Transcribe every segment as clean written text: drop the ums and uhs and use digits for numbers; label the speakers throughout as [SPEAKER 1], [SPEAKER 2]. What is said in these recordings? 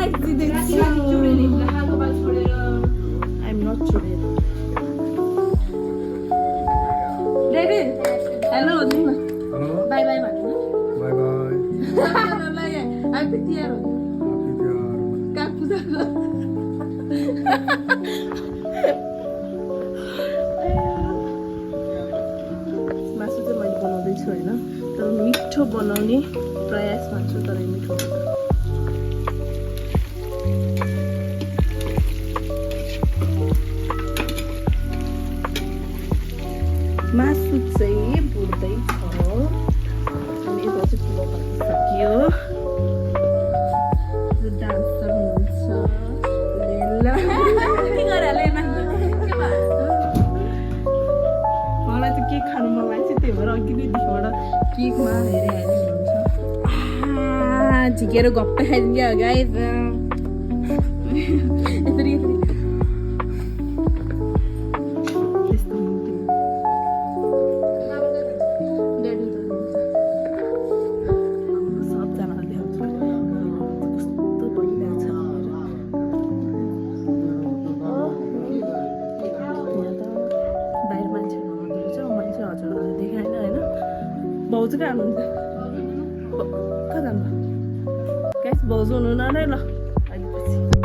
[SPEAKER 1] I'm not chuded. Daddy, hello.
[SPEAKER 2] Hello.
[SPEAKER 1] Bye bye.
[SPEAKER 2] Bye bye.
[SPEAKER 1] Happy Tiar.
[SPEAKER 2] Happy Tiar.
[SPEAKER 1] मासु चाहिँ मैले बनाउँदैछु होइन तर मिठो बनाउने प्रयासमा छु तर मिठो हुँदैन मासु चाहिँ बुढ्दैछ अनि यता चाहिँ पुरो पाकिसक्यो डान्सर हुनुहुन्छ मलाई त केक खानु मन लाग्छ त्यही भएर अघि नै देखिबाट केकमा हेरे हुनुहुन्छ झिकेर गप्प खाइदिन्छ गाइस यसरी त्यस्तो सबजनाले कस्तो भइरहेछ बाहिर मान्छेहरू हुँदो रहेछ मैले चाहिँ हजुरहरूलाई देखाएन होइन भाउजू कहाँ हुनुहुन्छ कहाँ जानु ग्यास भाउजू हुनुहुन्न नै ल अहिले पछि अघि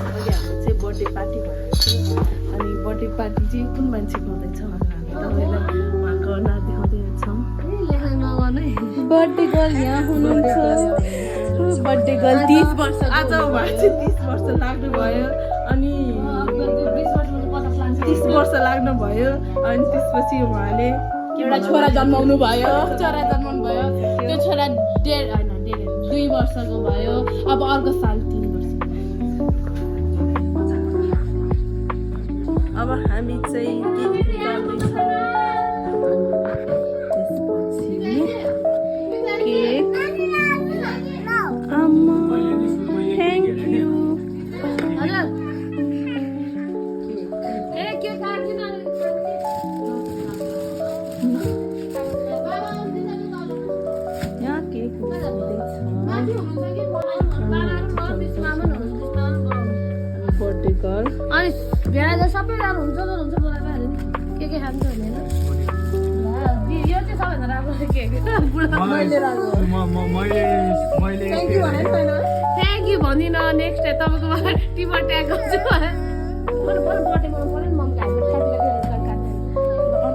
[SPEAKER 1] हाम्रो चाहिँ बर्थडे पार्टी भएको थियो अनि बर्थडे पार्टी चाहिँ कुन मान्छेको हुँदैछ भनेर हामी तपाईँलाई उहाँको नाम देखाउँदैछौँ बर्थडे गर्ल यहाँ हुनुहुन्छ बर्थडे गर्ल 30 वर्ष आज उहाँ चाहिँ 30 वर्ष लाग्नुभयो अनि 30 वर्ष लाग्नुभयो अनि त्यसपछि उहाँले एउटा छोरा जन्माउनु भयो त्यो छोरा 2 वर्षको भयो अब अर्को साल 3 वर्ष अब हामी चाहिँ केक गर्दैछौँ त्यसपछि केक आमा थ्याङ्क यू यहाँ केक बर्थडे गर्ल
[SPEAKER 3] अनि भेडा सबै राम्रो हुन्छ बोलाएर के खान्छ भने होइन यो चाहिँ सबैभन्दा राम्रो केक थ्याङ्क यू भनिन नेक्स्ट डे तपाईँको टिममा ट्याग गर्छु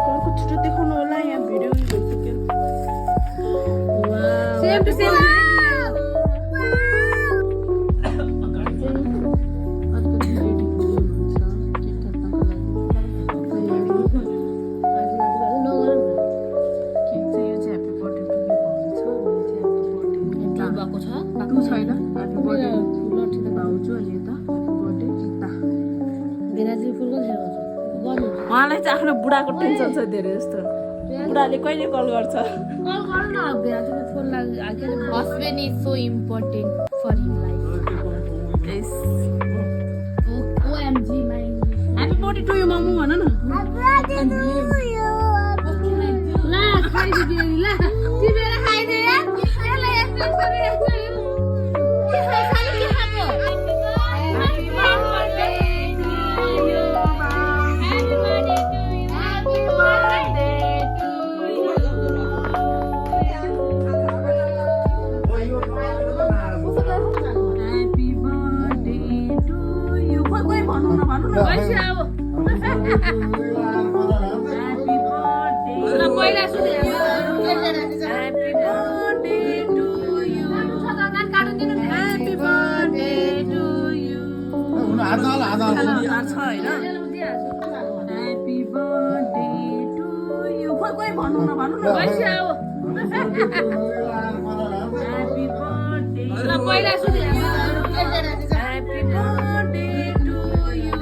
[SPEAKER 1] अर्को छिटो देखाउनु होला यहाँ भिडियो भइसक्यो
[SPEAKER 3] सेम टु सेम
[SPEAKER 1] उहाँलाई चाहिँ आफ्नो बुढाको टेन्सन छ धेरै जस्तो बुढाले कहिले कल गर्छ
[SPEAKER 3] Husband is so important for his life. OMG, my English.
[SPEAKER 1] Happy birthday to you, mamu भन न
[SPEAKER 3] ला खाइदियो नि ला तिमीले खाइदे यार यसलाई एक्सप्लेन गरिरहेको के खाइ खाइ के खाको Happy birthday to you Happy birthday to you Happy birthday to you
[SPEAKER 1] Happy birthday to you कोही भन्नु न
[SPEAKER 3] पैसा अब
[SPEAKER 1] Happy birthday
[SPEAKER 3] ल पहिला सुने
[SPEAKER 1] Happy birthday to you Happy birthday to you छ होइन Happy birthday to you कोही भन्नु न
[SPEAKER 3] पैसा अब
[SPEAKER 1] Happy birthday
[SPEAKER 3] ल पहिला सुने
[SPEAKER 1] Happy birthday to you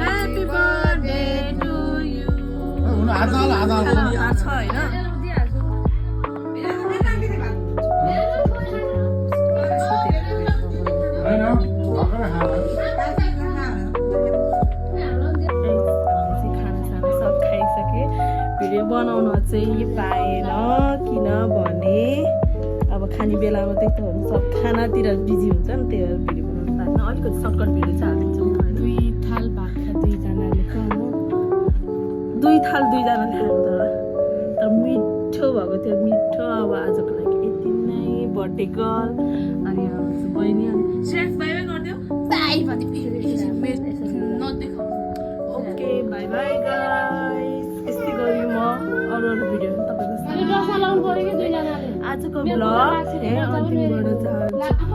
[SPEAKER 1] Happy birthday to you छ होइन खानासाना सब खाइसके भिडियो बनाउन चाहिँ पाएन किनभने अब खाने बेलामा त यस्तोहरू सब खानातिर बिजी हुन्छ नि त्यही भएर भिडियो बनाउनु पाएन अलिकति सर्टकट भिडियो चाहिँ हालिदिन्छौँ होइन
[SPEAKER 3] 2 थाल भात खा 2 जनाले खानु
[SPEAKER 1] 2 थाल 2 जनाले खानु तर मिठो भएको थियो मिठो अब आजको लागि यति नै बर्थडे गर्ल अनि अब बहिनी अनि श्रेयस बाई बाई गरिदियो
[SPEAKER 3] बाई भन्ने नदेखाउनु
[SPEAKER 1] ओके बाई बाई गाइस यस्तै गरी म अरू भिडियो पनि तपाईँको
[SPEAKER 3] अनि डसा लाउनु पर्यो कि 2 जनाले
[SPEAKER 1] आजको भ्लग अन्तिमबाट जान्छ